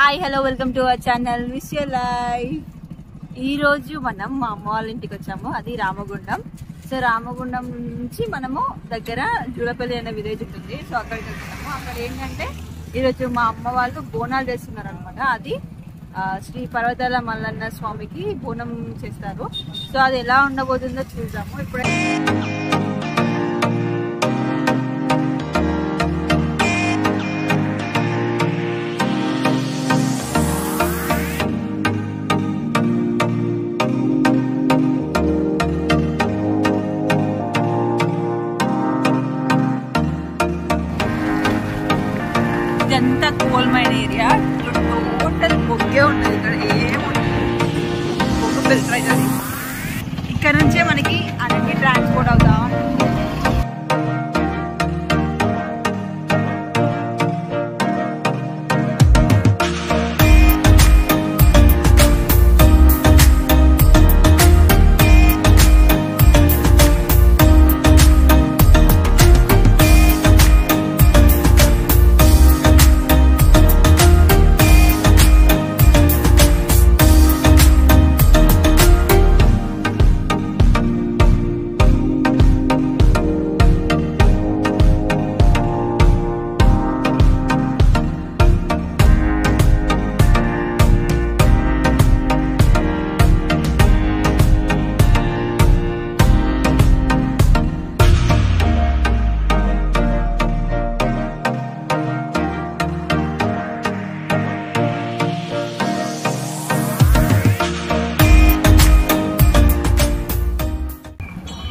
Hi hello welcome to our channel wish you life. ఈరోజు మనం మా అమ్మ వాళ్ళ ఇంటికి వచ్చాము, అది రామగుండం. సో రామగుండం నుంచి మనము దగ్గర జూలపల్లి అనే విలేజ్ ఉంటుంది. సో అక్కడికి వెళ్తున్నాము. అక్కడ ఏంటంటే ఈరోజు మా అమ్మ వాళ్ళు బోనాలు చేస్తున్నారు అనమాట. అది శ్రీ పర్వతాల మల్లన్న స్వామికి బోనం చేస్తారు. సో అది ఎలా ఉండబోతుందో చూద్దాము ఇప్పుడే. ఇదంతా కోల్ మైన్ ఏరియా. టోటల్ బొగ్గే ఉంటుంది. ఇక్కడ ఏముంటుంది, బొగ్గు ఫిల్టర్ అవుతుంది. ఇక్కడ నుంచే మనకి అన్ని ట్రాన్స్పోర్ట్ అవుతా ఉంటుంది.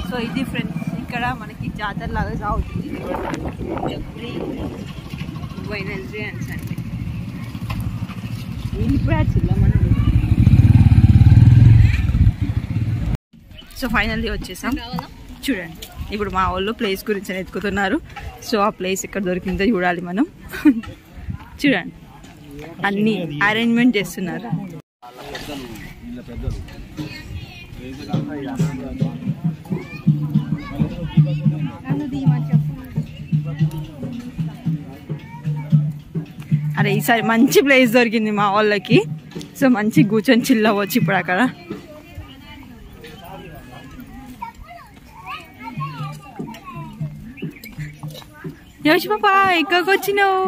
సో ఇది ఫ్రెండ్స్, ఇక్కడ మనకి జాతర లాగా సాగుతుంది every Wednesday and Sunday. So finally వచ్చేసాం. చూడండి, ఇప్పుడు మా వాళ్ళు ప్లేస్ గురించి ఎత్తుకుతున్నారు. సో ఆ ప్లేస్ ఎక్కడ దొరికిందో చూడాలి మనం. చూడండి, అన్ని అరేంజ్మెంట్ చేస్తున్నారు. అరే ఈసారి మంచి ప్లేస్ దొరికింది మా వాళ్ళకి. సో మంచి కూర్చొని చిల్ అవ్వచ్చు ఇప్పుడు అక్కడ. యోష్ పాపా ఎక్కడికి వచ్చినావు?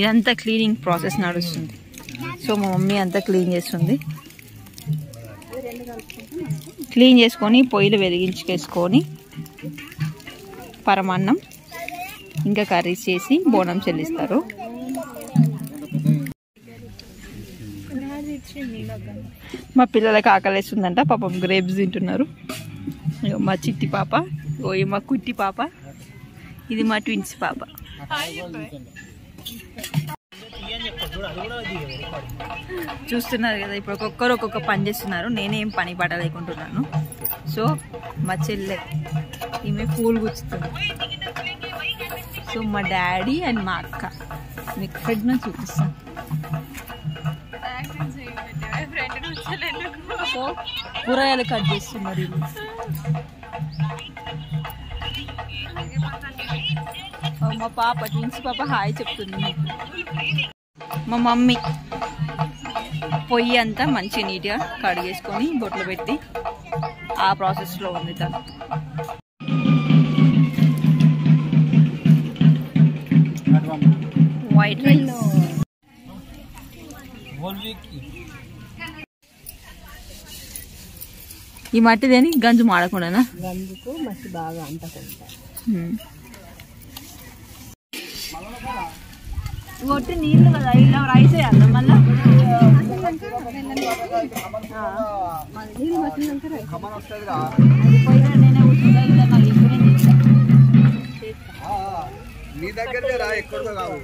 ఇదంతా క్లీనింగ్ ప్రాసెస్ నడుస్తుంది. సో మా మమ్మీ అంతా క్లీన్ చేస్తుంది. క్లీన్ చేసుకొని పొయ్యిలు వెలిగించుకేసుకొని పరమాన్నం ఇంకా కర్రీస్ చేసి బోనం చెల్లిస్తారు. మా పిల్లలకి ఆకలేస్తుందంట, పాపం గ్రేప్స్ తింటున్నారు. మా చిట్టి పాప, మా కుట్టి పాప, ఇది మా ట్విన్స్ పాప. చూస్తున్నారు కదా, ఇప్పుడు ఒక్కొక్కరు ఒక్కొక్క పని చేస్తున్నారు. నేనేం పని పాట లేకుంటున్నాను. సో మా చెల్లె ఈమె పూలు గుచ్చుతుంది. సో మా డాడీ అండ్ మా అక్క మీకు ఎక్కడో చూపిస్తాను. సో కూరగాయలు కట్ చేస్తున్నారు. మా పాప ట్విన్స్ పాప హాయ్ చెప్తుంది. మా మమ్మీ పొయ్యి అంతా మంచి నీట్గా కడిగేసుకొని బొట్లు పెట్టి ఆ ప్రాసెస్లో ఉంది తను. వైట్ రైస్ ఈ మట్టిదేని గంజు మాడకుండానా? గంజుకు మట్టి బాగా అంటకుండా ఒట్టి నీళ్ళు కదా, ఇలా రైస్ వేయాలి మళ్ళీ. నీ దగ్గర ఎక్కడో కాదు.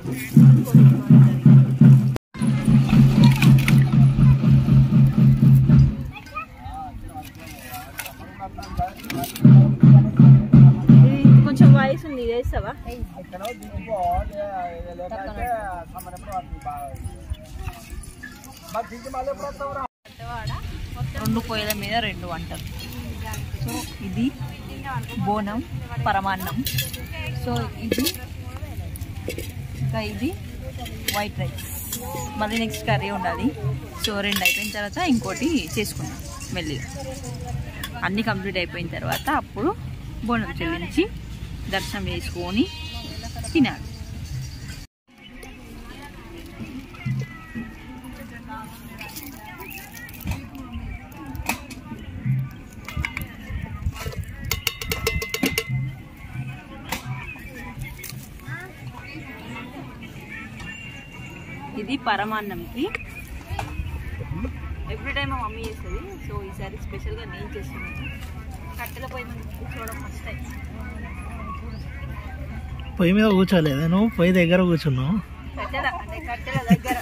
కొంచెం వాయిస్ ఉంది, వేస్తావా? 2 పొయ్యిల మీద 2 వంటలు. సో ఇది బోనం పరమాన్నం. సో ఇది ఇంకా ఇది వైట్ రైస్. మళ్ళీ నెక్స్ట్ కర్రీ ఉండాలి. సో 2 అయిపోయిన తర్వాత ఇంకోటి చేసుకున్నాం మెల్లిగా. అన్నీ కంప్లీట్ అయిపోయిన తర్వాత అప్పుడు బోనం చెల్లించి దర్శనం చేసుకొని తినాలి. ఇది పరమాన్నంకి ఎవ్రీ టైం మా మమ్మీ చేస్తుంది. సో ఈసారి స్పెషల్గా నేను చేస్తున్నాను. కట్టెల పొయ్యి మీద కూర్చోవడం ఫస్ట్ టైం. పొయ్యి మీద కూర్చోలేదా నువ్వు? పొయ్యి దగ్గర కూర్చున్నావు. కట్టెల దగ్గర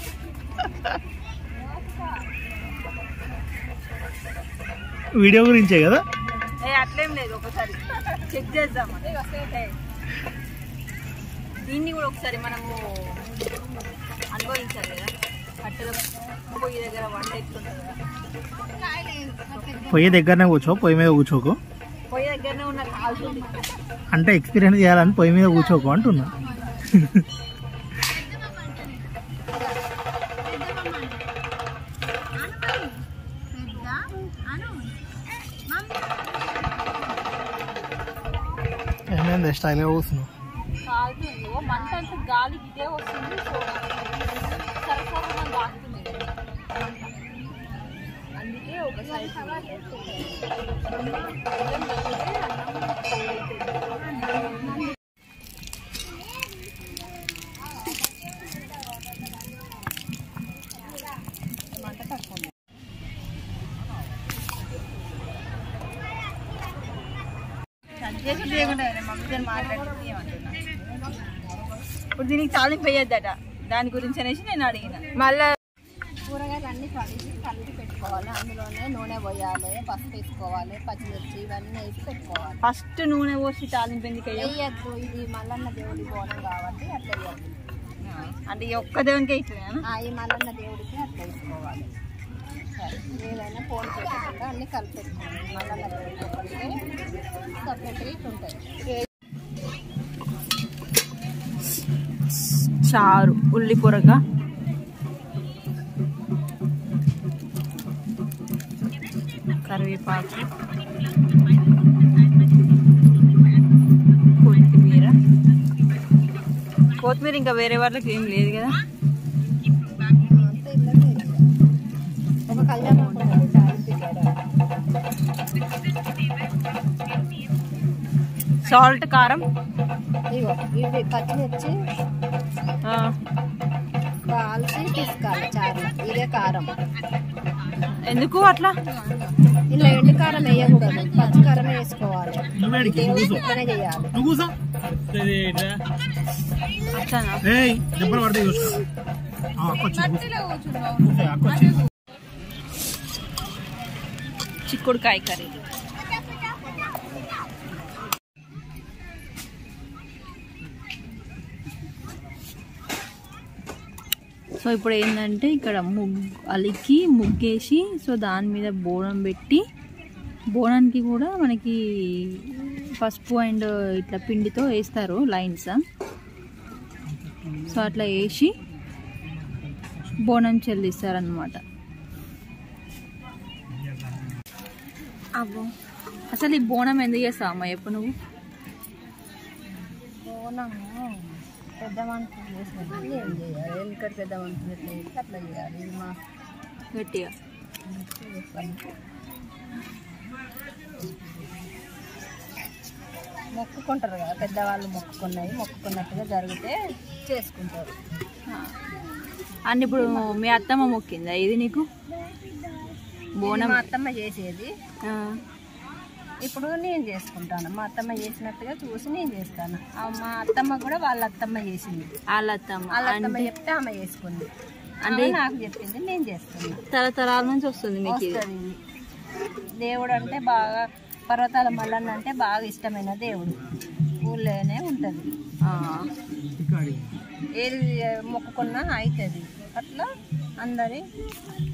వీడియో గురించే కదా? అట్లేం లేదు, ఒకసారి చెక్ చేద్దాం. దీన్ని కూడా ఒకసారి మనము అనుభవించాలి కదా. కట్టెల పొయ్యి దగ్గర వంట ఎత్తుంటుంది కదా. పొయ్యి దగ్గరనే కూర్చో, పొయ్యి మీద కూర్చోకు. పొయ్యి దగ్గరనే ఉన్న కాల్చుంది అంటే ఎక్స్పీరియన్స్ చేయాలని పొయ్యి మీద కూర్చోకు అంటున్నా. ఏమైంది స్టైల్గా కూర్చున్నావు? కాలుతుంది మంట అంతా గాలి ఇదే వస్తుంది. సో సరసరగా బాగుతుంది అందుకే ఒకసారి మంట తక్కువ. చేసి లేకుండా మమ్మీతో మాట్లాడుతుంది ఏమంటున్నా. ఇప్పుడు దీనికి తాలింపు వేయద్దట, దాని గురించి అనేసి నేను అడిగిన. మళ్ళీ కూరగాయలు అన్నీ కలిపి పెట్టుకోవాలి. అందులోనే నూనె పోయాలి, పసుపు వేసుకోవాలి, పచ్చిమిర్చి ఇవన్నీ వేసి పెట్టుకోవాలి. ఫస్ట్ నూనె పోసి తాలింపు ఎందుకు వేయద్దు, ఇది మల్లన్న దేవుడి బోనం కాబట్టి అట్లా వేయద్దు. అంటే ఈ ఒక్క దేవునికే ఇట్లా ఈ మల్లన్న దేవుడికి అట్లా వేసుకోవాలి. ఏదైనా ఫోన్ చేయకుండా అన్నీ కలిపి పెట్టుకోవాలి. మల్లన్న దేవుడికి సపరేట్గా ఇట్లా ఉంటాయి. చారు, ఉల్లి పొరగ, కరివేపాకు, కొత్తిమీర ఇంకా వేరే వాళ్ళకి ఏం లేదు కదా. ఒక కళ్యాణం సాల్ట్, కారం, ఇవి పచ్చిమిర్చి కాల్చి తీసుకోవాలి చారు. ఇదే కారం. ఎందుకు అట్లా? ఇలా ఎండు కారం వేయకూడదు, పచ్చి కారం వేసుకోవాలి. ఇట్లనే చేయాలి. చిక్కుడుకాయ కర్రీ. సో ఇప్పుడు ఏంటంటే ఇక్కడ అలికి ముగ్గేసి, సో దాని మీద బోనం పెట్టి, బోనానికి కూడా మనకి పసుపు అండ్ ఇట్లా పిండితో వేస్తారు లైన్స్. సో అట్లా వేసి బోనం చెల్లిస్తారనమాట. అబ్బో, అసలు ఈ బోనం ఎందుకు చేస్తావు అమ్మ ఎప్పుడు నువ్వు? బోనము పెద్ద మనుషులు చేసినట్టు ఏం చేయాలి, ఎందుకంటే పెద్ద మనుషులు ఎట్లా చేస్తే అట్లా చేయాలి. ఇది మా గట్టిగా మొక్కుకుంటారు కదా పెద్దవాళ్ళు, మొక్కుకున్నట్టుగా జరిగితే చేసుకుంటారు. అన్ని ఇప్పుడు మీ అత్తమ్మ మొక్కిందా ఇది నీకు? బోనం మా అత్తమ్మ చేసేది, ఇప్పుడు నేను చేసుకుంటాను. మా అత్తమ్మ చేసినట్టుగా చూసి నేను చేస్తాను. మా అత్తమ్మ కూడా వాళ్ళ అత్తమ్మ చేసింది. వాళ్ళ అత్తమ్మ చెప్తే ఆమె చేసుకుంది, అంటే నాకు చెప్పింది, నేను చేస్తున్నాను. తరతరాల నుంచి వస్తుంది మీకు. దేవుడు అంటే బాగా, పర్వతాల మల్లన్న అంటే బాగా ఇష్టమైన దేవుడు. ఊళ్ళోనే ఉంటుంది, ఏది మొక్కుకున్నా అవుతుంది. అట్లా అందరి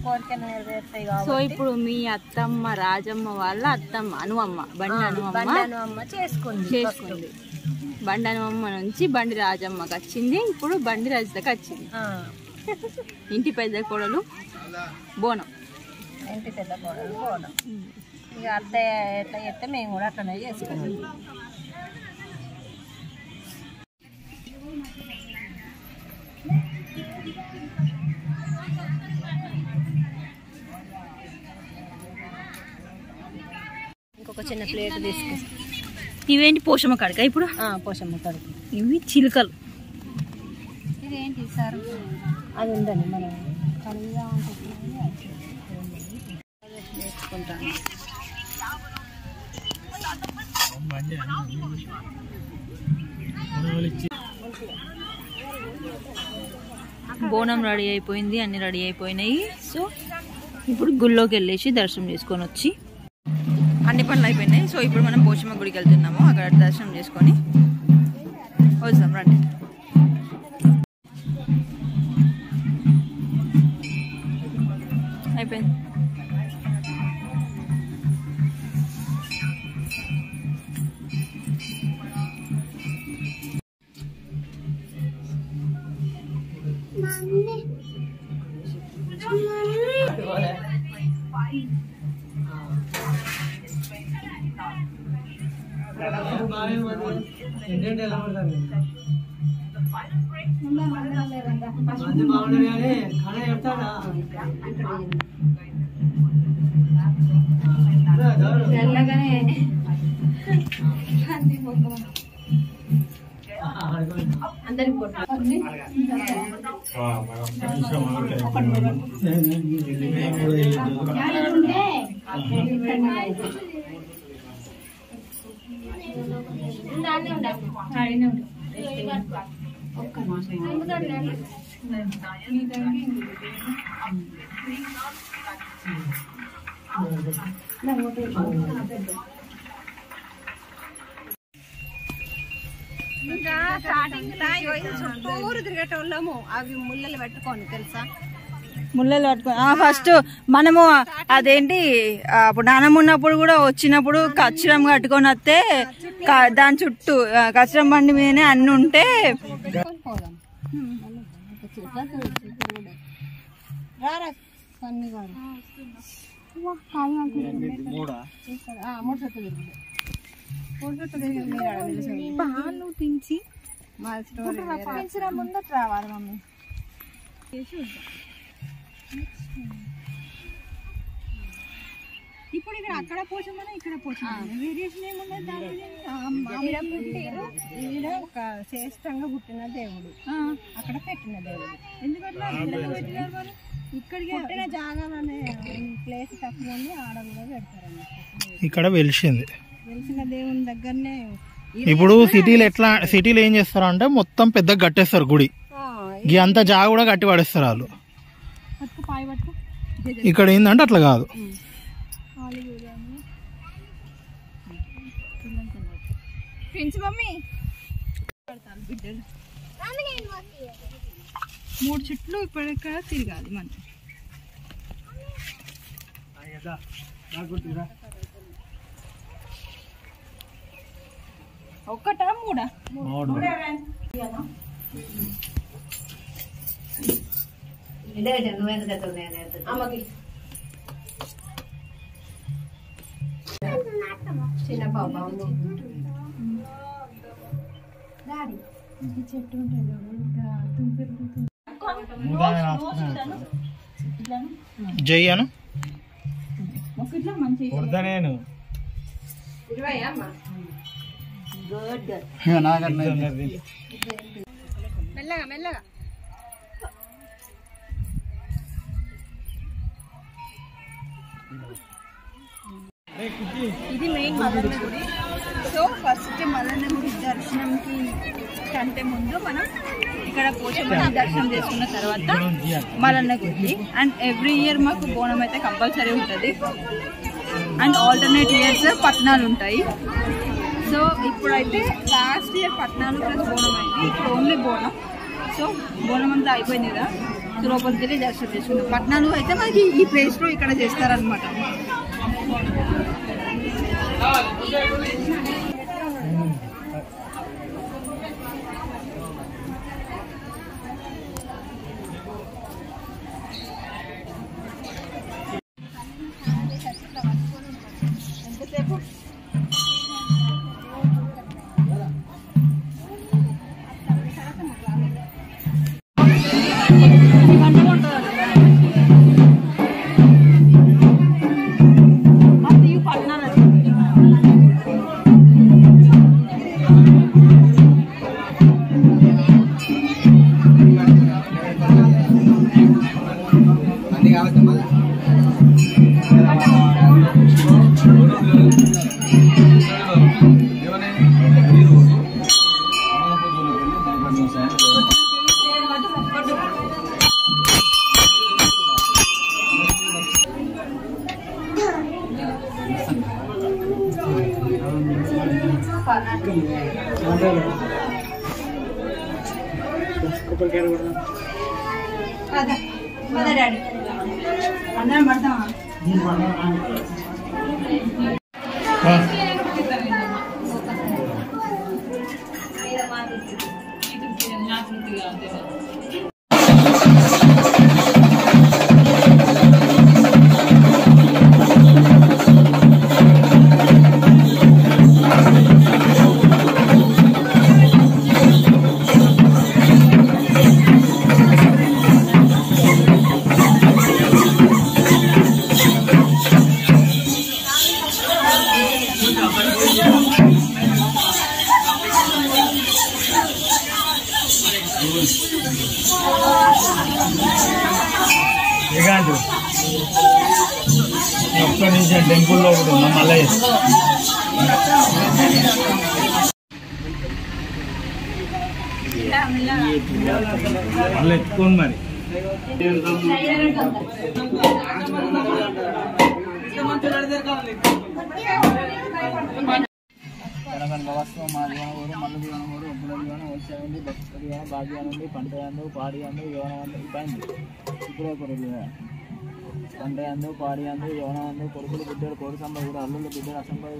కోరికలు నెరవేరుతాయి కాబట్టి. సో ఇప్పుడు మీ అత్తమ్మ రాజమ్మ వాళ్ళ అత్తమ్మ అనువమ్మ బండి అనువమ్మ చేసుకుంది. బండి అనువమ్మ నుంచి బండి రాజమ్మకి వచ్చింది, ఇప్పుడు బండి రజితకి వచ్చింది. ఇంటి పెద్ద కోడలు బోనం. ఇంటి పెద్ద కోడలు బోనం. ఇక అత్తయ్య ఎట్లా చెప్తే మేము కూడా అట్లనే చేసుకుంటాం. ఇంకొక చిన్న ప్లేట్ తీసుకు. ఇవేంటి పోషమ్మ కడక? ఇప్పుడు పోషమ్మ కడుపు. ఇవి చిలుకలు. ఇదేంటి సార్? అది ఉందండి మనం కడిగా వేసుకుంటాను. బోనం రెడీ అయిపోయింది, అన్ని రెడీ అయిపోయినాయి. సో ఇప్పుడు గుళ్ళోకి వెళ్ళేసి దర్శనం చేసుకొని వచ్చి అన్ని పనులు అయిపోయినాయి. సో ఇప్పుడు మనం పోషమ్మ గుడికి వెళ్తున్నాము, అక్కడ దర్శనం చేసుకొని వస్తాం. రండి. అయిపోయింది. ఇంకా స్టార్టింగ్ చుట్టూరు తిరిగేటోళ్ళము అవి ముళ్ళలు పెట్టుకోండి తెలుసా. ముళ్ళలు పట్టుకొని ఫస్ట్ మనము అదేంటి అప్పుడు నానమ్మ ఉన్నప్పుడు కూడా వచ్చినప్పుడు కచ్చరం కట్టుకొని వస్తే దాని చుట్టూ కచ్చరం బండి మీదనే అన్ని ఉంటే పాలు తించి ముందట రావాలి మమ్మీ. ఇప్పుడు ఇక్కడ అక్కడ పోషమని ఇక్కడ పోషమని వేరియేషన్ ఏమున్నది. ఒక శ్రేష్టంగా పుట్టిన దేవుడు, అక్కడ పెట్టిన దేవుడు. ఎందుకంటే ఇక్కడికి పుట్టిన జాగాలనే ప్లేస్ తక్కువ ఉంది, ఆడ కూడా పెడతారు. ఇక్కడ వెలిసింది తెలిసిన దేవుని దగ్గరనే. ఇప్పుడు సిటీలో ఏం చేస్తారు అంటే మొత్తం పెద్ద కట్టేస్తారు గుడి, అంత జాగా కూడా కట్టి పడేస్తారు వాళ్ళు. ఇక్కడ ఏంటంటే అట్లా కాదు. బిడ్డలు 3 చుట్లు ఇప్పటిక్కడ తిరగాలి మనం. ఒక్కటా మూడా? చిన్న బాబా చెట్టు జై అను మెల్లగా మెల్లగా. ఇది మెయిన్ మల్లన్న గుడి. సో ఫస్ట్ మల్లన్న గుడి దర్శనంకి కంటే ముందు మనం ఇక్కడ పోచమ్మ దర్శనం చేసుకున్న తర్వాత మల్లన్న గుడి. అండ్ ఎవ్రీ ఇయర్ మాకు బోనం అయితే కంపల్సరీ ఉంటుంది. అండ్ ఆల్టర్నేట్ ఇయర్స్ పట్నాలు ఉంటాయి. సో ఇప్పుడైతే లాస్ట్ ఇయర్ పట్నాలు ప్లస్ బోనం అయింది, ఇప్పుడు ఓన్లీ బోనం. సో బోనం అంతా అయిపోయింది కదా. లోపలికి వెళ్ళి దర్శనం చేసుకున్నాం. పట్నాలు అయితే మనకి ఈ ప్లేస్ లో ఇక్కడ చేస్తారనమాట. ఎంతసేపు డాడీ అన్నం పడతామా? ఒక్క నిమిషం టెంపుల్లో కూడా ఉన్నాం. మళ్ళీ మళ్ళీ ఎత్తుకోండి మరి. వస్తువు మా దివనగూరు మల్లు దివనగూరు ఒబ్బుల దివన వచ్చాయండి భక్త దివన భాగ్యానండి పంటయందు పాడియందు యోనందు ఇబ్బంది ఇప్పుడే కొడుకు పంటయందు పాడియందు యోనందు కొడుకులు బిడ్డలు కోడి సంపద అల్లుళ్ళు బిడ్డలు అసంపద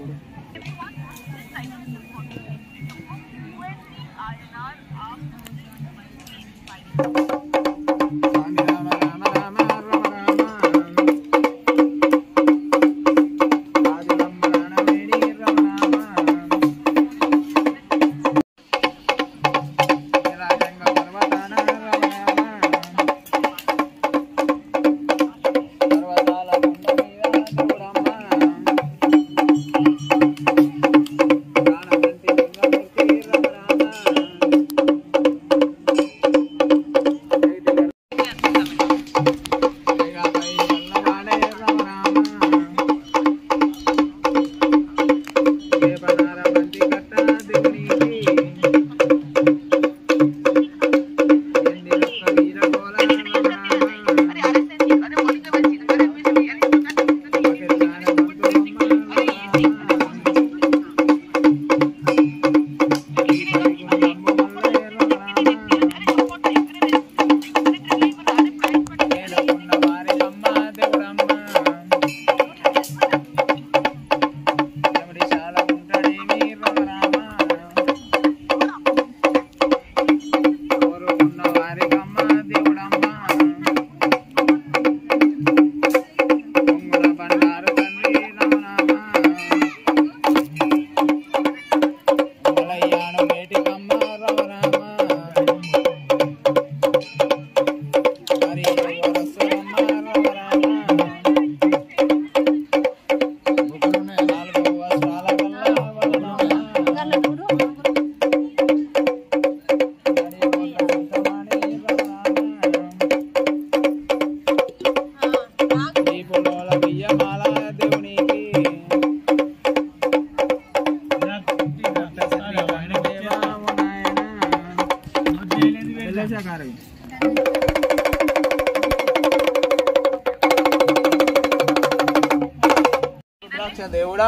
దేవుడా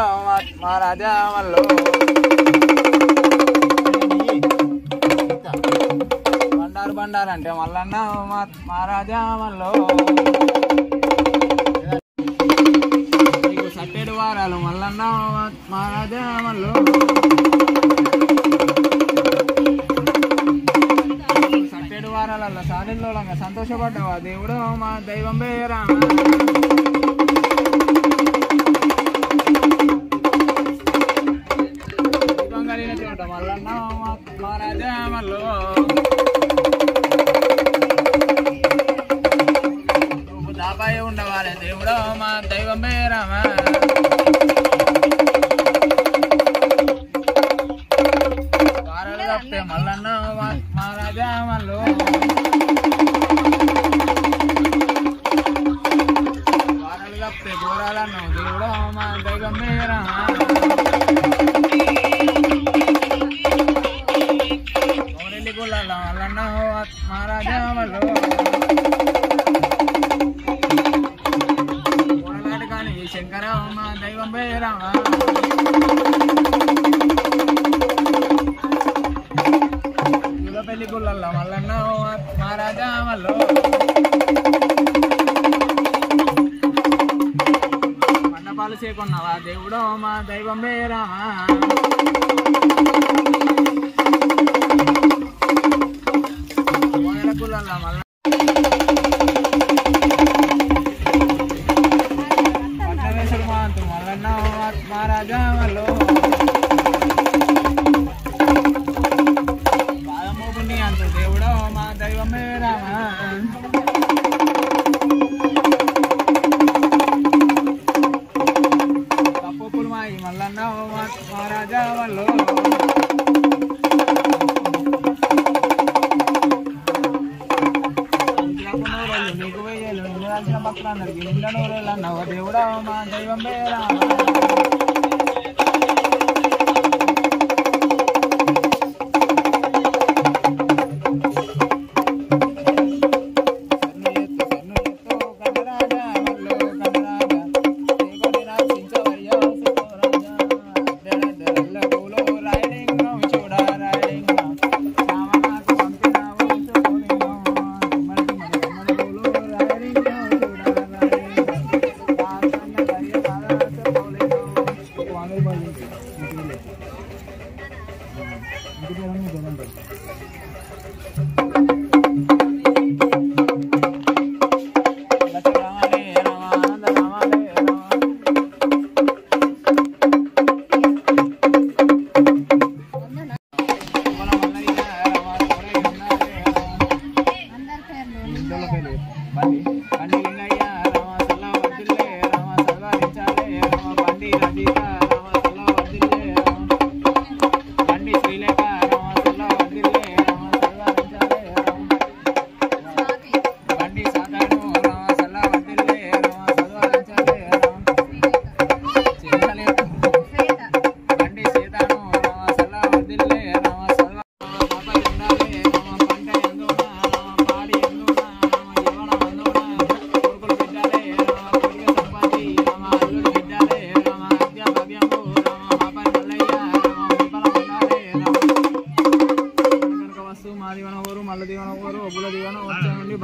మా రాజా వాళ్ళు బండారు బండారంటే మల్లన్న మహారాజా మల్లో నీకు సట్టేడు వారాలు మల్లన్న మహారాజా మల్లో సట్టేడు వారాలలో సాధిలోలంగా సంతోషపడ్డావా దేవుడు మా దైవం పేరా దీపం కలిగిన చోట మల్లన్న మహారాజా మల్లో నువ్వు దాబాయి ఉండవాలే దేవుడు మా దైవం పేరామా వారాలు తప్పే మల్లన్న మహారాజా మల్లో వారాలు తప్పే ఘోరాలను దేవుడు మా దైవం పేరామా మల్లన్న మహారాజా మల్లో గోడలాట కానీ శంకర మా దైవం పేరామా పెళ్లి గుళ్ళల్లో మల్లన్న మహారాజా మల్లో మండపాలు చేకున్నావా దేవుడు మా దైవం పేరామా గుళ్ళల్లో మల్ల పట్టవేశ్వరు మాంతు మల్లన్న మహారాజా మల్లో బాదమోగుని అంటూ దేవుడు మా దైవం పేరామా తప్పులు మాయి మల్లన్న మహారాజా మల్లో నీకు వెయ్యేలు నిన్ను రాసిన భక్తులందరికీ నిండా నూరేళ్ళు అన్నావు దేవుడా మా దైవం పేరామా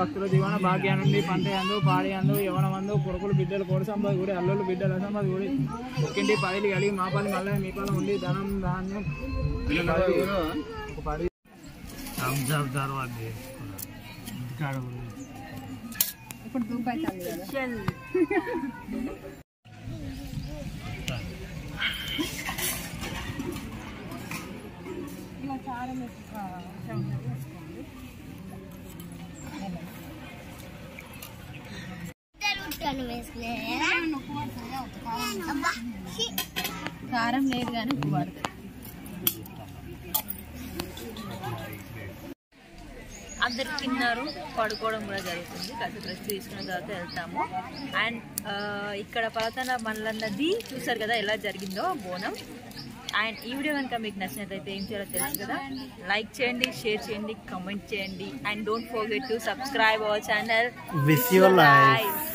భక్తుల దీవెన భాగ్యానుండి పంట అందు పాడి అందు యవనమందు కొడుకులు బిడ్డలు కోడి సంపద కూడా అల్లుళ్ళు బిడ్డల సంపద కూడా ఒక్కింటి పదిలు కలిగి మా పది మళ్ళీ మీ పని ఉండి ధనం ధాన్యం ఇప్పుడు దూపైతుంది కదా ఇలా చాలా కారం లేదు కానీ ఉప్పు పడుతుంది. అందరు తిన్నారు, పడుకోవడం కూడా జరుగుతుంది. కాసేపు రెస్ట్ తీసుకున్న తర్వాత వెళ్తాము. అండ్ ఇక్కడ పలతన మల్లన్నది చూసారు కదా ఎలా జరిగిందో బోనం. అండ్ ఈ వీడియో కనుక మీకు నచ్చినట్లయితే ఏం చేయాలో తెలుసు కదా, లైక్ చేయండి, షేర్ చేయండి, కామెంట్ చేయండి. And don't forget to subscribe our channel. Wish you life.